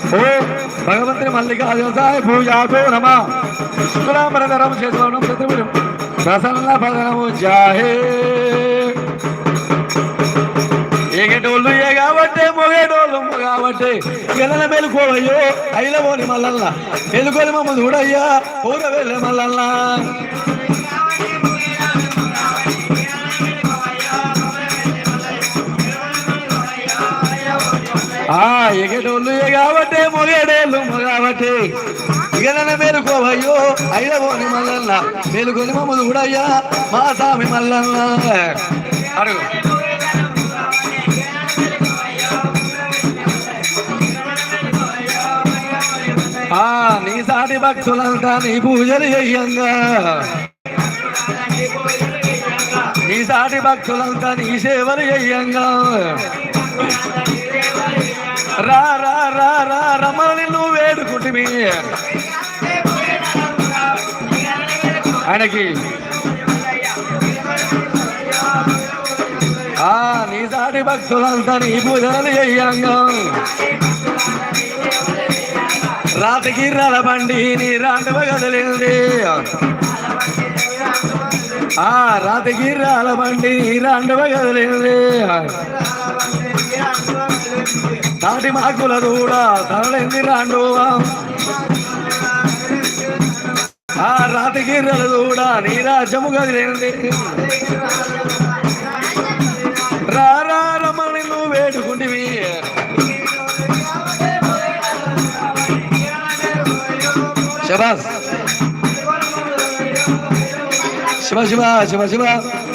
ఓ భగవంతుని మల్లికార్జునాయ పూజాతో నమ శుక్లాంబరధరం శేషవనం చతుర్భుజం ప్రసన్న పదనము జాహే ఏగేటోళ్ళు ఏగాబట్టే మొగేటోళ్ళు మొగాబట్టే పిల్లల మెలుకోవయ్యో అయిలబోని మల్లల్ల మెలుకొని మమ్మ చూడయ్యా పూర వెళ్ళే మల్లల్ల ఎగేటోళ్ళు ఏగాబట్టే మొగేటోళ్ళు మొగాబట్టే ఇగలన మేలుకోవయ్యో అయిలబోని మల్లల్ల మెలుకొని మమ్మ చూడయ్యా మా స్వామి మల్లల్ల అడుగు నీ సాటి భక్తులంతా నీ పూజలు చెయ్యంగా నీ సాటి భక్తులంతా నీ సేవలు చెయ్యంగా రా రా రా రా రమణి నువ్వు వేడుకుంటుమి ఆయనకి నీ సాటి భక్తులంతా నీ పూజలు చెయ్యంగా రాతికి బండి నీ రాండవ కదలింది రాతికి బండి నీ రాండవ కదలింది తాటి మాకుల దూడ తరలింది రాండువా రాతికి దూడ నీ రాజ్యము కదిలింది రా రా రమణి నువ్వు వేడుకుంటివి శబాస్ శివ శివ శివ శివ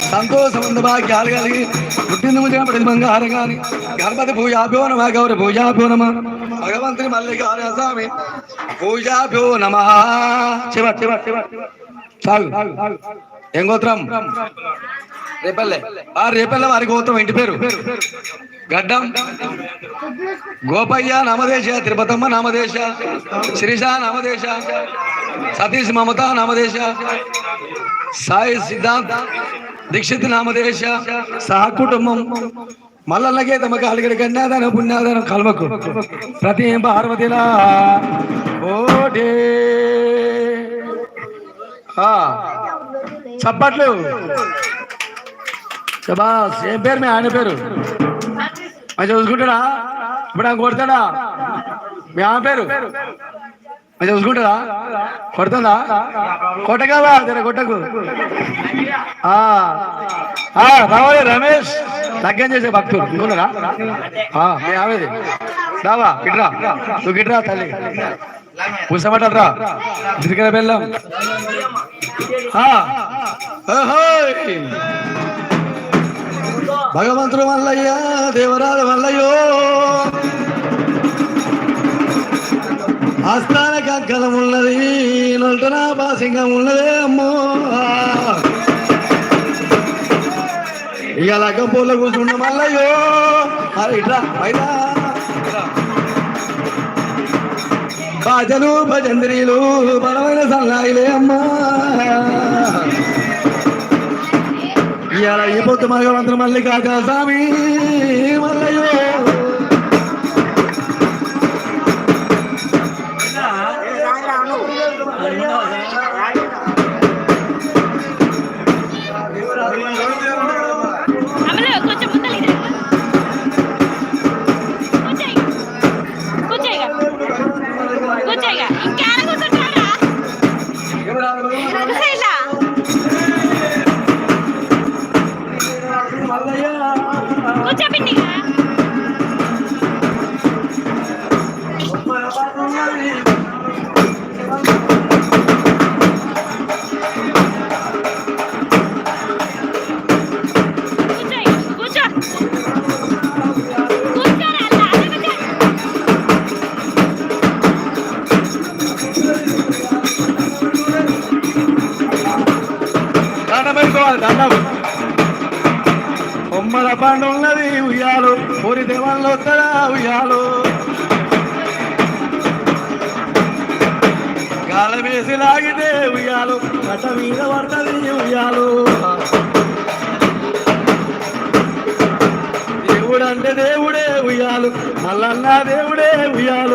సంతోషమంద భాగ్యాలు కలిగి పుట్టింది ముందుగా ప్రతి బంగారం కానీ గణపతి పూజాభ్యో నమ గౌరి పూజాభ్యో నమ భగవంతుని మల్లికార్జున స్వామి పూజాభ్యో నమ శివ శివ శివ చాలు ఏం గోత్రం రేపల్లె రేపల్లె వారి గోత్రం ఇంటి పేరు గడ్డం గోపయ్య నామదేశ తిరుపతమ్మ నామదేశ శిరీష నామదేశ సతీష్ మమత నామదేశ సాయి సిద్ధాంత్ దీక్షిత్ నామదేశ సహ కుటుంబం మల్లన్నకే తమ కాలిగడి కన్యాదానం పుణ్యాదానం కల్మకు ప్రతి పార్వతిలా ఓటే చప్పట్లు శబాస్ ఏం పేరు మీ ఆయన పేరు మంచిగా చూసుకుంటాడా ఇప్పుడు ఆయన కొడతాడా మీ ఆమె పేరు మంచిగా చూసుకుంటాడా కొడుతుందా కొట్టగా కొట్టకు రావాలి రమేష్ లగ్గం చేసే భక్తుడు ఇంకున్నారా మీ ఆమెది రావా గిట్రా నువ్వు గిట్రా తల్లి కూర్చోమంటారా జిరికల బెల్లం భగవంతుడు మల్లయ్య దేవరాజు మల్లయ్యో ఆస్థాన కంకణం ఉన్నది నొల్టన బాసింగం ఉన్నదే అమ్మో ఇక లగ్గం పూల కూర్చుండ మల్లయ్యో ఇట్రా పైదా బాజలు భజంద్రీలు బలమైన సన్నాయిలే అమ్మా ఇలా ఈ పొద్దు భగవంతుడు మల్లికార్జున స్వామి మల్లయ్యో బొమ్మల పండు ఉన్నది ఉయ్యాలు ఊరి దేవాళ్ళు వస్తాడా ఉయ్యాలు గాల వేసి లాగితే ఉయ్యాలు కట్ట మీద పడుతుంది ఉయ్యాలు దేవుడు అంటే దేవుడే ఉయ్యాలు మల్లన్న దేవుడే ఉయ్యాలు